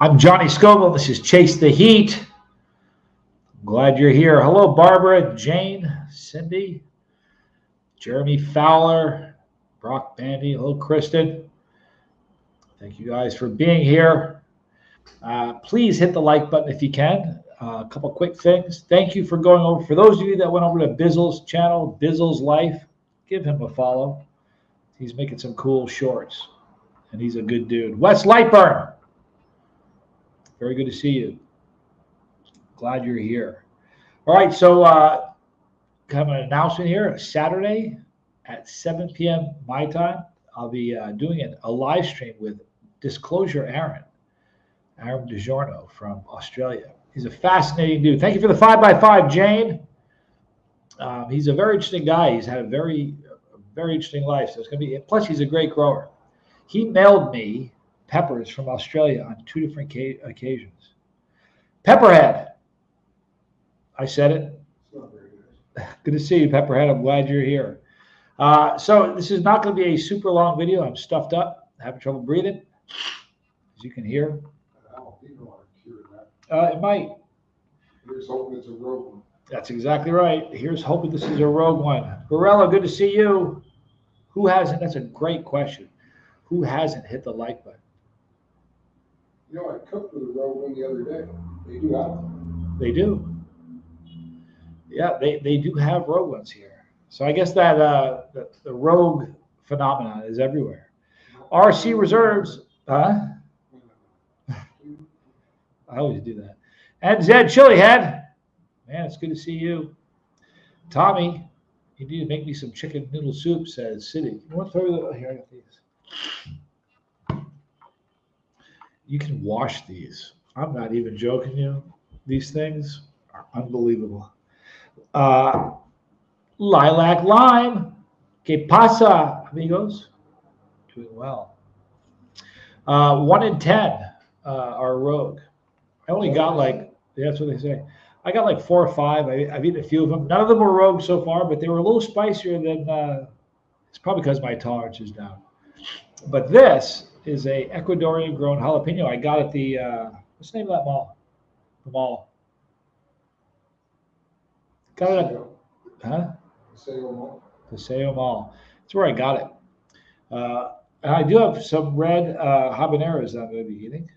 I'm Johnny Scoville. This is Chase the Heat. I'm glad you're here. Hello, Barbara, Jane, Cindy, Jeremy Fowler, Brock Bandy. Hello, Kristen. Thank you guys for being here. Please hit the like button if you can. A couple quick things. Thank you for going over. For those of you that went over to Bizzle's channel, Bizzle's Life, give him a follow. He's making some cool shorts, and he's a good dude. Wes Lightburn. Very good to see you. Glad you're here. All right, so kind of an announcement here. Saturday at 7 p.m. my time, I'll be doing a live stream with Disclosure Aaron DiGiorno from Australia. He's a fascinating dude. Thank you for the 5x5, Jane. He's a very interesting guy. He's had a very interesting life. So it's going to be. Plus, he's a great grower. He mailed me peppers from Australia on 2 different occasions. Pepperhead. I said it. Good to see you, Pepperhead. I'm glad you're here. So this is not going to be a super long video. I'm stuffed up, having trouble breathing, as you can hear. It might. Here's hoping it's a rogue one. That's exactly right. Here's hoping this is a rogue one. Barella, good to see you. Who hasn't? That's a great question. Who hasn't hit the like button? You know, I cooked with a rogue one the other day. They do have them. They do. Yeah, they do have rogue ones here. So I guess that the rogue phenomenon is everywhere. RC reserves, huh? I always do that. And Zed Chilihead, man, it's good to see you. Tommy, you need to make me some chicken noodle soup, says City. You want to throw here? I got these. You can wash these. I'm not even joking you. These things are unbelievable. Lilac Lime. Que pasa, amigos? Doing well. 1 in 10 are rogue. I only got that's what they say. I got like 4 or 5. I've eaten a few of them. None of them were rogue so far, but they were a little spicier than, it's probably because my tolerance is down. But this is a Ecuadorian grown jalapeno. I got at the, what's the name of that mall? The mall. Got it at, huh? Paseo Mall. Paseo Mall. That's where I got it. And I do have some red habaneros that I'm going to be eating.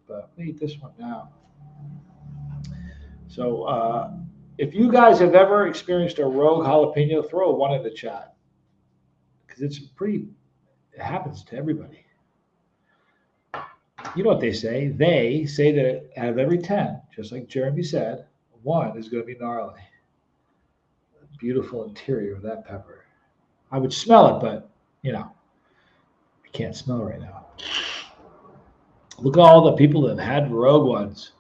But let me eat this one now. So if you guys have ever experienced a rogue jalapeno, throw a 1 in the chat. Because it happens to everybody. You know what they say? They say that out of every 10, just like Jeremy said, 1 is going to be gnarly. Beautiful interior of that pepper. I would smell it, but, I can't smell right now. Look at all the people that have had rogue ones.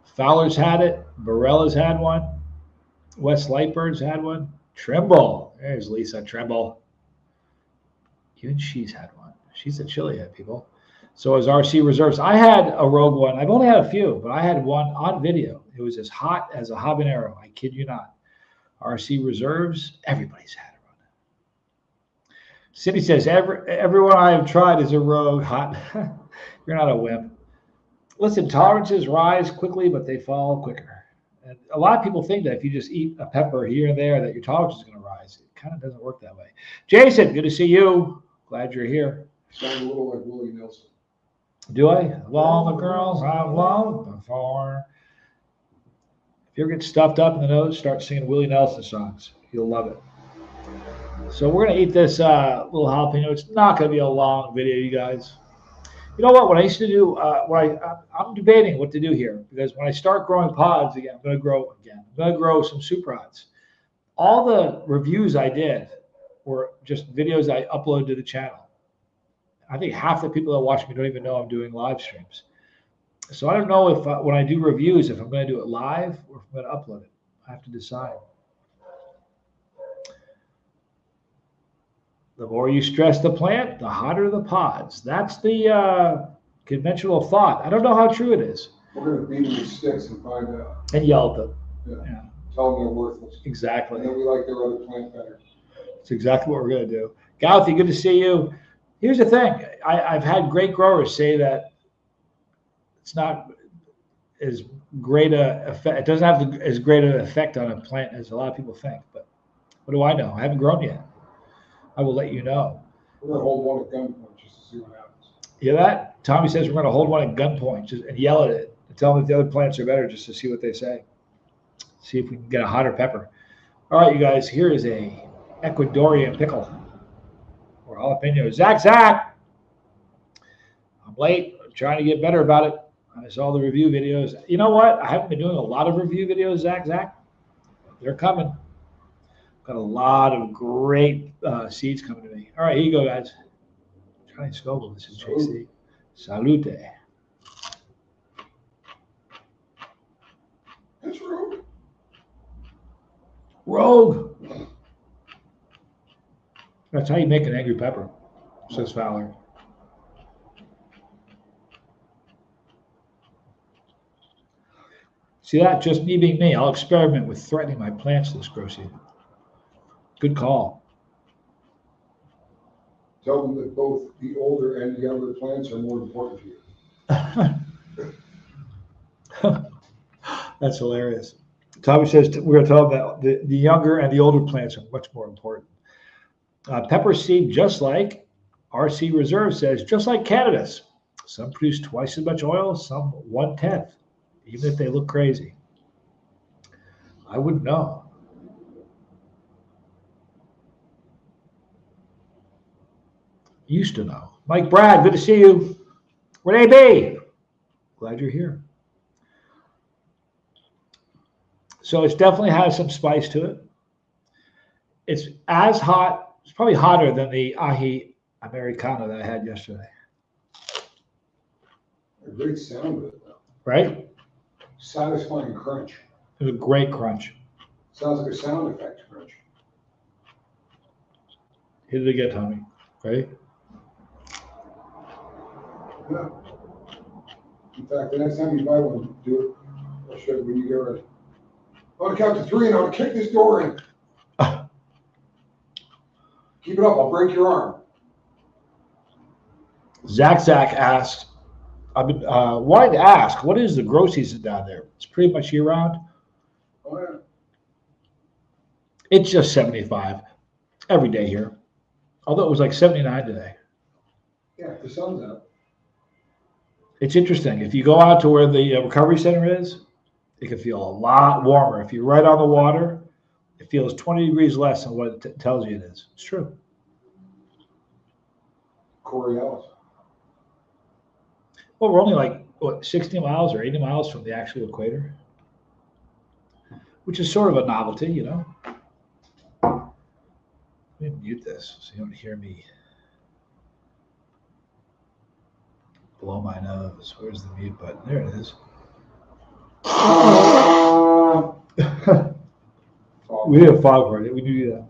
Fowler's had it. Barella's had one. Wes Lightbird's had one. Trimble. There's Lisa Trimble. Even she's had one. She's a chili head, people. So is RC Reserves. I had a rogue one. I've only had a few, but I had one on video. It was as hot as a habanero. I kid you not. RC Reserves, everybody's had one. Cindy says, everyone I have tried is a rogue hot. You're not a wimp. Listen, tolerances rise quickly, but they fall quicker. And a lot of people think that if you just eat a pepper here and there, that your tolerance is going to rise. It kind of doesn't work that way. Jason, good to see you. Glad you're here. Sound a little like Willie Nelson. Do I? All the girls I've loved before. If you ever get stuffed up in the nose, start singing Willie Nelson songs. You'll love it. So we're going to eat this little jalapeno. It's not going to be a long video, you guys. You know what? What I used to do, I'm debating what to do here, because when I start growing pods again, I'm going to grow some super pods. All the reviews I did were just videos I uploaded to the channel. I think half the people that watch me don't even know I'm doing live streams. So I don't know if when I do reviews, if I'm going to do it live or if I'm going to upload it. I have to decide. The more you stress the plant, the hotter the pods. That's the conventional thought. I don't know how true it is. We're going to beat them with sticks and find out. And yell at them. Yeah. Tell them they're worthless. Exactly. And then we like their other plant better. That's exactly what we're going to do. Gauthi, good to see you. Here's the thing. I've had great growers say that it's not as great a effect. It doesn't have as great an effect on a plant as a lot of people think. But what do I know? I haven't grown yet. I will let you know. We're gonna hold one at gunpoint just to see what happens. You hear that? Tommy says we're going to hold one at gunpoint and yell at it and tell them that the other plants are better just to see what they say. See if we can get a hotter pepper. All right, you guys, here is a Ecuadorian pickle or jalapeno. Zach! I'm late. I'm trying to get better about it. I saw the review videos. You know what? I haven't been doing a lot of review videos, Zach. They're coming. Got a lot of great seeds coming to me. All right, here you go, guys. Johnny Scoble, this is JC. Salute. That's Rogue. Rogue. That's how you make an angry pepper, says Fowler. See that? Just me being me. I'll experiment with threatening my plants this grow season. Good call. Tell them that both the older and younger plants are more important to you. That's hilarious. Tommy says we're going to tell them that the younger and the older plants are much more important. Pepper seed, just like RC Reserve says, just like Canada's. Some produce twice as much oil, some 1/10, even if they look crazy. I wouldn't know. Used to know. Mike Brad, good to see you. Renee B, glad you're here. So it's definitely has some spice to it. It's as hot, it's probably hotter than the ají americano that I had yesterday. A great sound with it, though. Right? Satisfying crunch. It was a great crunch. Sounds like a sound effect crunch. Hit it again, Tommy. Ready? Yeah. In fact, the next time you buy one, do it. I'll show you when you get ready. On the count to 3, and I'll kick this door in. Keep it up. I'll break your arm. Zach asks, I've been wanting to ask, what is the grow season down there? It's pretty much year round. Oh, yeah. It's just 75 every day here. Although it was like 79 today. Yeah, the sun's out. It's interesting. If you go out to where the recovery center is, it can feel a lot warmer. If you're right on the water, it feels 20 degrees less than what it tells you it is. It's true. Corey Ellis. Well, we're only like, 60 miles or 80 miles from the actual equator, which is sort of a novelty, you know. Let me mute this so you don't hear me blow my nose. Where's the mute button? There it is. We did a fog party. We do that.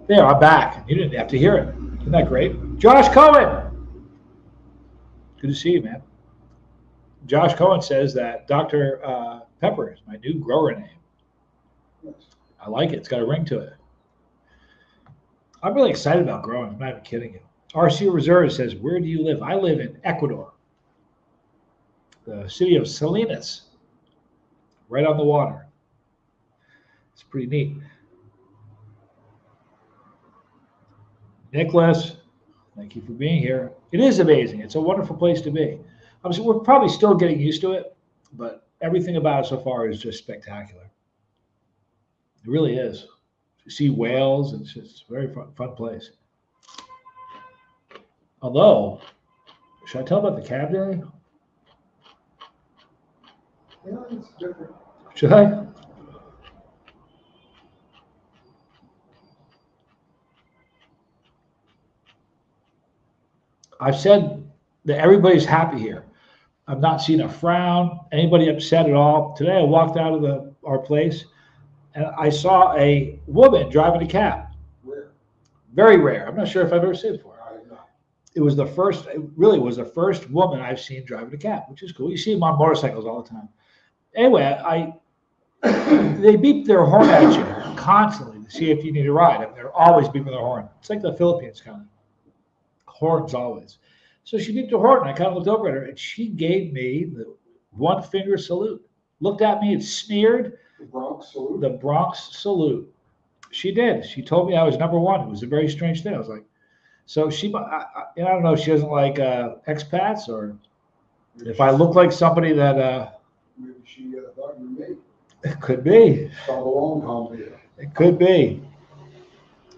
There, I'm back. You didn't have to hear it. Isn't that great? Josh Cohen. Good to see you, man. Josh Cohen says that Dr. Pepper is my new grower name. Yes. I like it. It's got a ring to it. I'm really excited about growing. I'm not even kidding you. RC Reserve says, where do you live? I live in Ecuador, the city of Salinas, right on the water. It's pretty neat. Nicholas, thank you for being here. It is amazing. It's a wonderful place to be. Obviously, we're probably still getting used to it, but everything about it so far is just spectacular. It really is. You see whales. It's just a very fun place. Although, should I tell about the cab day? Yeah, it's different. Should I? I've said that everybody's happy here. I've not seen a frown, anybody upset at all. Today I walked out of our place and I saw a woman driving a cab. Rare. Very rare. I'm not sure if I've ever seen it before. I have not. It really was the first woman I've seen driving a cab, which is cool. You see them on motorcycles all the time. Anyway, they beep their horn at you constantly to see if you need a ride. I mean, they're always beeping their horn. It's like the Philippines kind of. Horns always. So she did to Horton. I kind of looked over at her, and she gave me the one finger salute. Looked at me and sneered. The Bronx salute? The Bronx salute. She did. She told me I was number one. It was a very strange thing. I was like, so I don't know if she doesn't like expats or Maybe if I look like somebody that. Maybe she thought you were me. It could be. Saw the long Tom video. It could be.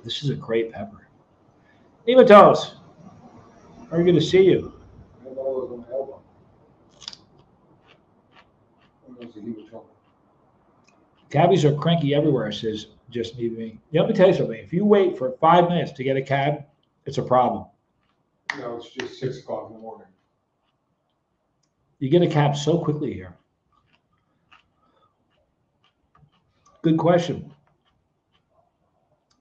This is a great pepper. Nematodes. Very good to see you. I have all those on my elbow. What else did he tell me? Cabbies are cranky everywhere, says just me. Let me tell you something. If you wait for 5 minutes to get a cab, it's a problem. No, it's just 6 o'clock in the morning. You get a cab so quickly here. Good question.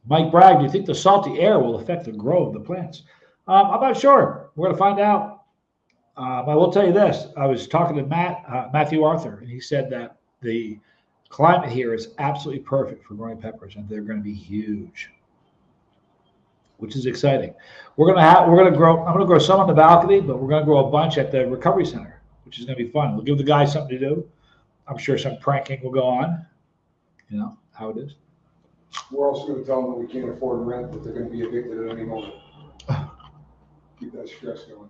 Mike Bragg, do you think the salty air will affect the growth of the plants? I'm not sure. We're going to find out. I will tell you this. I was talking to Matthew Arthur, and he said that the climate here is absolutely perfect for growing peppers, and they're going to be huge, which is exciting. I'm going to grow some on the balcony, but we're going to grow a bunch at the recovery center, which is going to be fun. We'll give the guys something to do. I'm sure some pranking will go on. You know how it is. We're also going to tell them that we can't afford rent, that they're going to be evicted at any moment. Keep that stress going.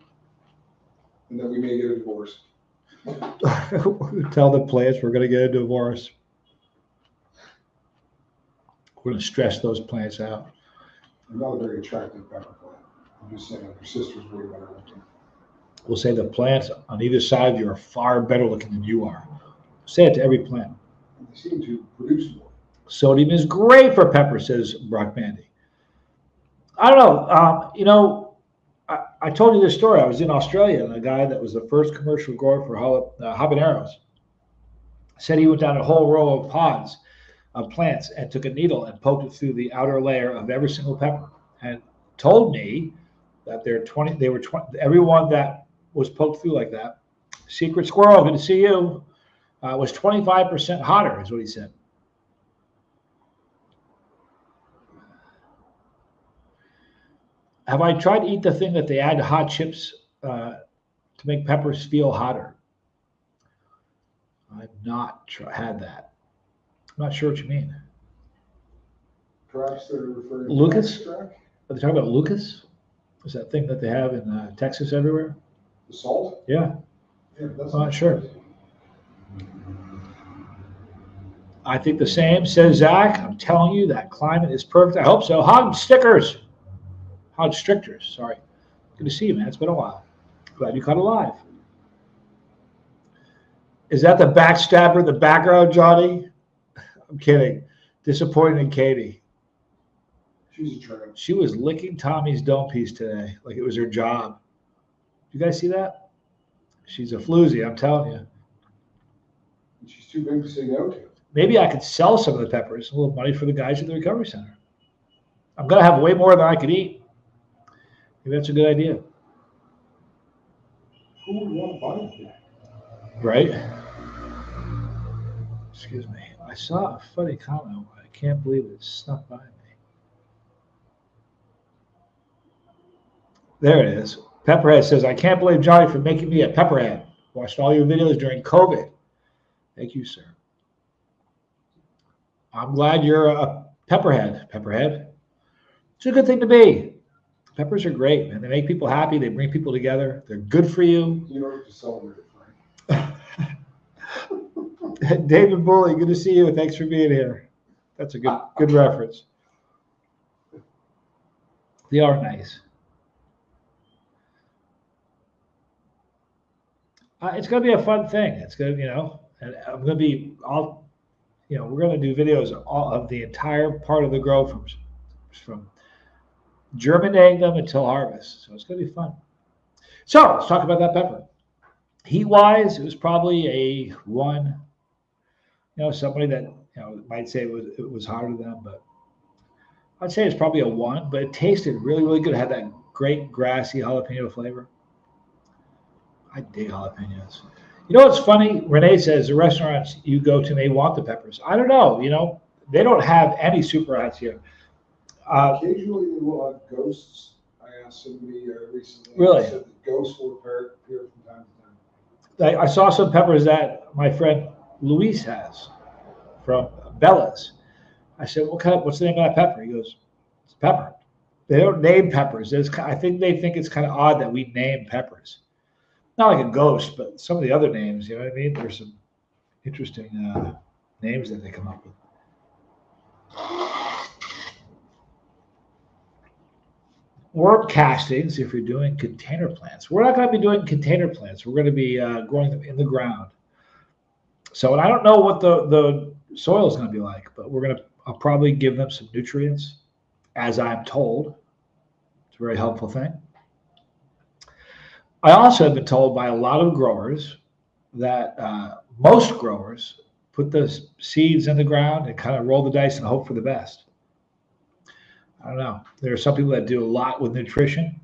And then we may get a divorce. Tell the plants we're going to get a divorce. We're going to stress those plants out. I'm not a very attractive pepper plant. I'm just saying, her sister's way better looking. We'll say the plants on either side of you are far better looking than you are. Say it to every plant. And they seem to produce more. Sodium is great for pepper, says Brock Bandy. I don't know. I told you this story. I was in Australia, and a guy that was the first commercial grower for habaneros said he went down a whole row of pods of plants and took a needle and poked it through the outer layer of every single pepper, and told me that everyone that was poked through like that, Secret Squirrel, good to see you, was 25% hotter, is what he said. Have I tried to eat the thing that they add to hot chips to make peppers feel hotter? I've not had that. I'm not sure what you mean. Perhaps they're referring to Lucas? extract? Are they talking about Lucas? Is that thing that they have in Texas everywhere? The salt? Yeah. Yeah, that's I'm not sure. I think the same, says Zach. I'm telling you, that climate is perfect. I hope so. Hog stickers. Hog strictors, sorry. Good to see you, man. It's been a while. Glad you caught alive. Is that the backstabber in the background, Johnny? I'm kidding. Disappointed in Katie. She's a tramp. She was licking Tommy's dome piece today, like it was her job. You guys see that? She's a floozy, I'm telling you. And she's too big to say no to. Maybe I could sell some of the peppers, a little money for the guys at the recovery center. I'm going to have way more than I could eat. Maybe that's a good idea. Who would want to buy that? Right? Excuse me. I saw a funny comment. I can't believe it snuck by me. There it is. Pepperhead says, I can't believe Johnny for making me a pepperhead. Watched all your videos during COVID. Thank you, sir. I'm glad you're a pepperhead. Pepperhead. It's a good thing to be. Peppers are great, man. They make people happy. They bring people together. They're good for you. In order to celebrate it, Frank. David Bully, good to see you. Thanks for being here. That's a good reference. They are nice. It's going to be a fun thing. It's going to, and I'm going to be all, we're going to do videos of the entire part of the grow from germinating them until harvest. So it's going to be fun. So let's talk about that pepper. Heat-wise, it was probably a 1. Somebody that might say it was hard to them, but I'd say it's probably a 1. But it tasted really, really good. It had that great grassy jalapeno flavor. I dig jalapenos. You know what's funny? Renee says the restaurants you go to may want the peppers. I don't know. They don't have any super hats here. Occasionally they will have ghosts. I asked somebody recently. Really? Said that ghosts will appear from time to time. I saw some peppers that my friend Luis has from Bella's. I said, what's the name of that pepper? He goes, it's pepper. They don't name peppers. I think they think it's kind of odd that we name peppers. Not like a ghost, but some of the other names, you know what I mean? There's some interesting names that they come up with. Worm castings, if you're doing container plants. We're not going to be doing container plants. We're going to be growing them in the ground. So, and I don't know what the soil is going to be like, but I'll probably give them some nutrients, as I'm told. It's a very helpful thing. I also have been told by a lot of growers that most growers put the seeds in the ground and kind of roll the dice and hope for the best. I don't know. There are some people that do a lot with nutrition.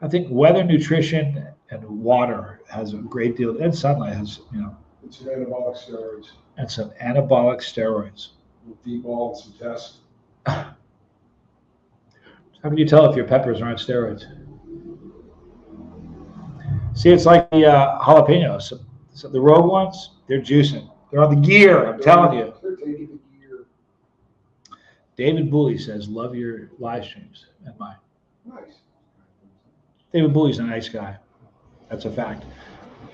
I think weather, nutrition, and water has a great deal, and sunlight has, And some anabolic steroids. And some anabolic steroids. We'll deball and some tests. How can you tell if your peppers are on steroids? See, it's like the jalapenos. So the rogue ones, they're juicing. They're on the gear, I'm telling you. They're taking the gear. David Booley says, love your live streams and mine. Nice. David Booley's a nice guy. That's a fact.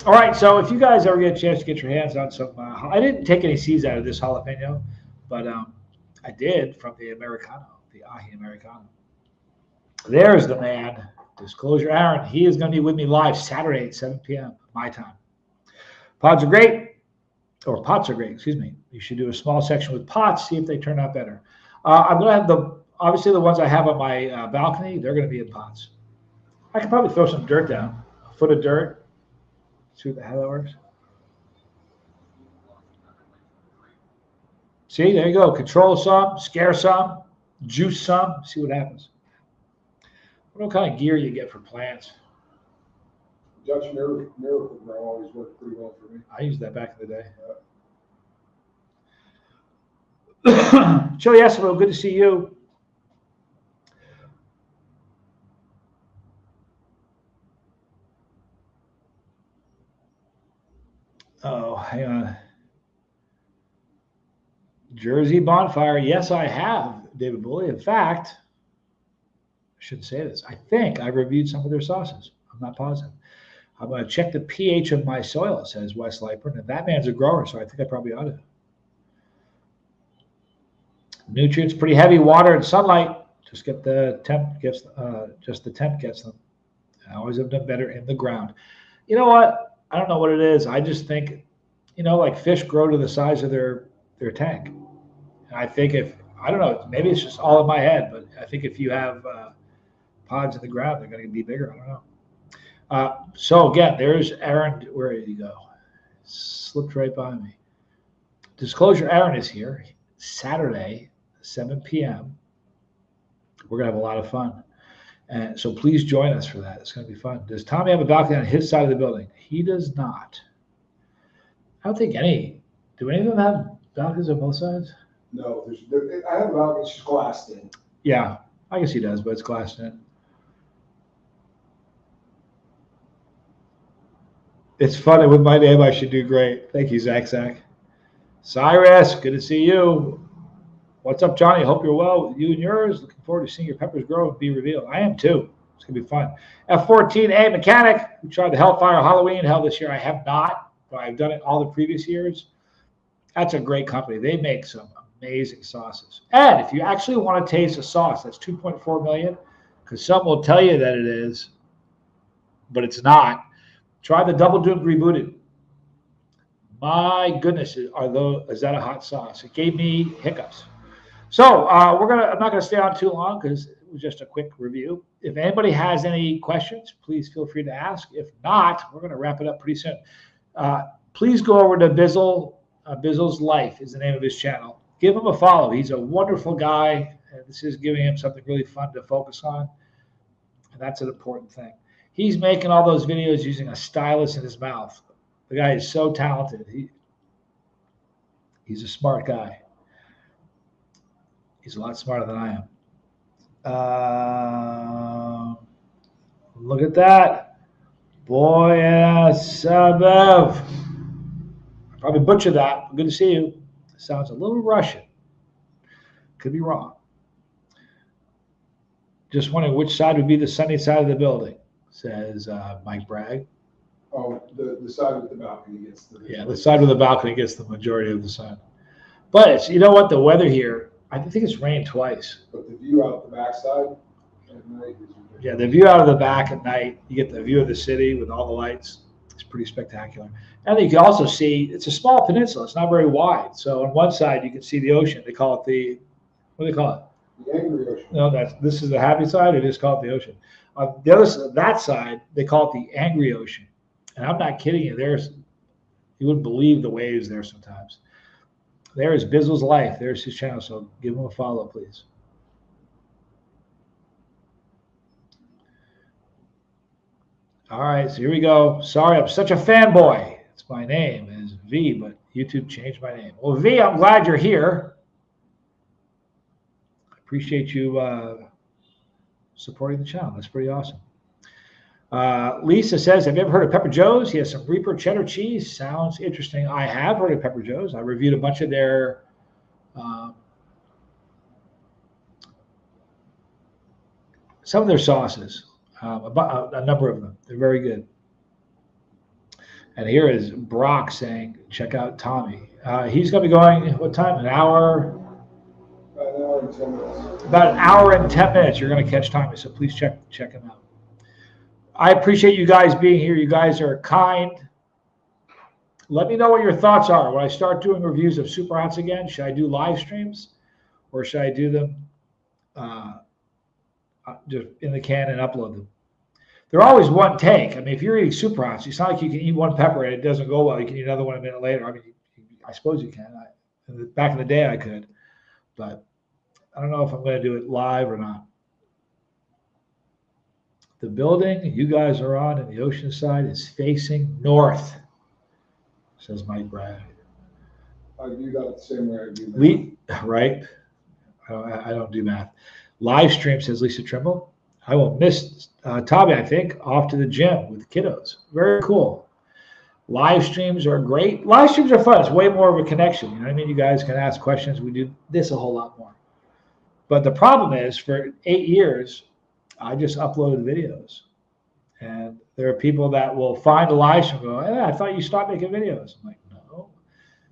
All right, so if you guys ever get a chance to get your hands on some, I didn't take any seeds out of this jalapeno, but I did from the Americano, the Aji Americano. There's the man, Disclosure Aaron. He is going to be with me live Saturday at 7 p.m. my time. Pots are great, or pots are great, excuse me. You should do a small section with pots, see if they turn out better. I'm going to have obviously the ones I have on my balcony, they're going to be in pots. I could probably throw some dirt down, a foot of dirt. See how that works. See, there you go. Control some, scare some, juice some, see what happens. What kind of gear you get for plants? Dutch Miracle Grow always worked pretty well for me. I used that back in the day. Chili Eskimo, good to see you. Oh, hang on. Jersey Bonfire. Yes, I have, David Bully. In fact, I shouldn't say this. I think I reviewed some of their sauces. I'm not positive. I'm going to check the pH of my soil, says Wes Leipert. And that man's a grower, so I think I probably ought to. Nutrients pretty heavy, water and sunlight. Just get the temp gets just the temp gets them. I always have done better in the ground. You know what? I don't know what it is. I just think, like fish grow to the size of their tank. And I think I don't know, maybe it's just all in my head, but I think if you have pods in the ground, they're going to be bigger. I don't know. So again, there's Aaron. Where did he go? Slipped right by me. Disclosure, Aaron is here Saturday, 7 p.m. We're going to have a lot of fun. And so please join us for that. It's going to be fun. Does Tommy have a balcony on his side of the building? He does not. I don't think do any of them have balconies on both sides? No, I have a balcony, it's just glassed in. Yeah, I guess he does, but it's glassed in. It's funny. With my name, I should do great. Thank you, Zach. Cyrus, good to see you. What's up, Johnny? Hope you're well. You and yours. Looking forward to seeing your peppers grow and be revealed. I am too. It's going to be fun. F14A Mechanic, who tried the Hellfire Halloween Hell this year. I have not, but I've done it all the previous years. That's a great company. They make some amazing sauces. And if you actually want to taste a sauce that's 2.4 million, because some will tell you that it is, but it's not, try the Double Doomed Rebooted. My goodness, is that a hot sauce? It gave me hiccups. So I'm not going to stay on too long because it was just a quick review. If anybody has any questions, please feel free to ask. If not, we're going to wrap it up pretty soon. Please go over to Bizzle. Bizzle's Life is the name of his channel. Give him a follow. He's a wonderful guy. And this is giving him something really fun to focus on. And that's an important thing. He's making all those videos using a stylus in his mouth. The guy is so talented. He's a smart guy. He's a lot smarter than I am. Look at that. Boy, Sabev. Probably butchered that. Good to see you. Sounds a little Russian. Could be wrong. Just wondering which side would be the sunny side of the building, says Mike Bragg. Oh, the side with the balcony gets the. Yeah, the side with the balcony gets the majority of the sun. But it's, you know what, the weather here, I think it's rained twice. But the view out the backside at night is ridiculous. Yeah, the view out of the back at night, you get the view of the city with all the lights. It's pretty spectacular. And you can also see, it's a small peninsula. It's not very wide. So on one side, you can see the ocean. They call it the, what do they call it? The angry ocean. No, this is the happy side. It is called the ocean. On the other side, that side, they call it the angry ocean. And I'm not kidding you. You wouldn't believe the waves there sometimes. There is Bizzle's Life. There's his channel. So give him a follow, please. All right, so here we go. Sorry, I'm such a fanboy. It's my name is V, but YouTube changed my name. Well, V, I'm glad you're here. I appreciate you supporting the channel. That's pretty awesome. Lisa says, have you ever heard of Pepper Joe's? He has some Reaper cheddar cheese. Sounds interesting. I have heard of Pepper Joe's. I reviewed a bunch of their some of their sauces. About a number of them. They're very good. And here is Brock saying, check out Tommy. He's going to be going, what time? An hour? About an hour and 10 minutes. About an hour and 10 minutes. You're going to catch Tommy, so please check him out. I appreciate you guys being here. You guys are kind. Let me know what your thoughts are. When I start doing reviews of Super Hots again, should I do live streams or should I do them just in the can and upload them? They're always one take. I mean, if you're eating Super Hots, it's not like you can eat one pepper and it doesn't go well. You can eat another one a minute later. I mean, I suppose you can. Back in the day, I could. But I don't know if I'm going to do it live or not. The building you guys are on in the ocean side is facing north, says Mike Bragg. I view that the same way I view that. Right? I don't do math. Live stream, says Lisa Trimble. I will miss Tommy, I think, off to the gym with the kiddos. Very cool. Live streams are great. Live streams are fun. It's way more of a connection. You know what I mean? You guys can ask questions. We do this a whole lot more. But the problem is, for 8 years, I just uploaded videos. And there are people that will find a live stream and go, hey, I thought you stopped making videos. I'm like, no.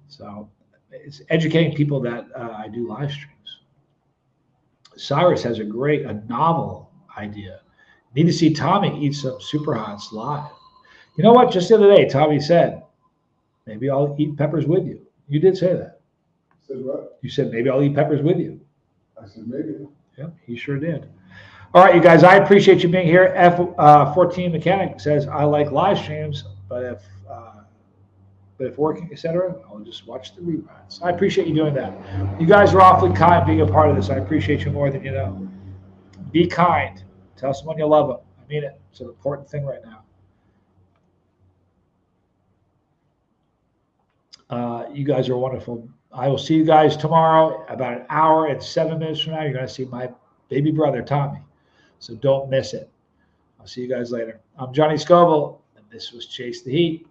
So it's educating people that I do live streams. Cyrus has a novel idea. Need to see Tommy eat some Super Hots live. You know what? Just the other day, Tommy said, maybe I'll eat peppers with you. You did say that. Said what? You said, maybe I'll eat peppers with you. I said, maybe. Yeah, he sure did. All right, you guys, I appreciate you being here. F14 Mechanic says, I like live streams, but if working, etc., I'll just watch the reruns. I appreciate you doing that. You guys are awfully kind being a part of this. I appreciate you more than you know. Be kind. Tell someone you love them. I mean it. It's an important thing right now. You guys are wonderful. I will see you guys tomorrow about an hour and 7 minutes from now. You're going to see my baby brother, Tommy. So don't miss it. I'll see you guys later. I'm Johnny Scoville, and this was Chase the Heat.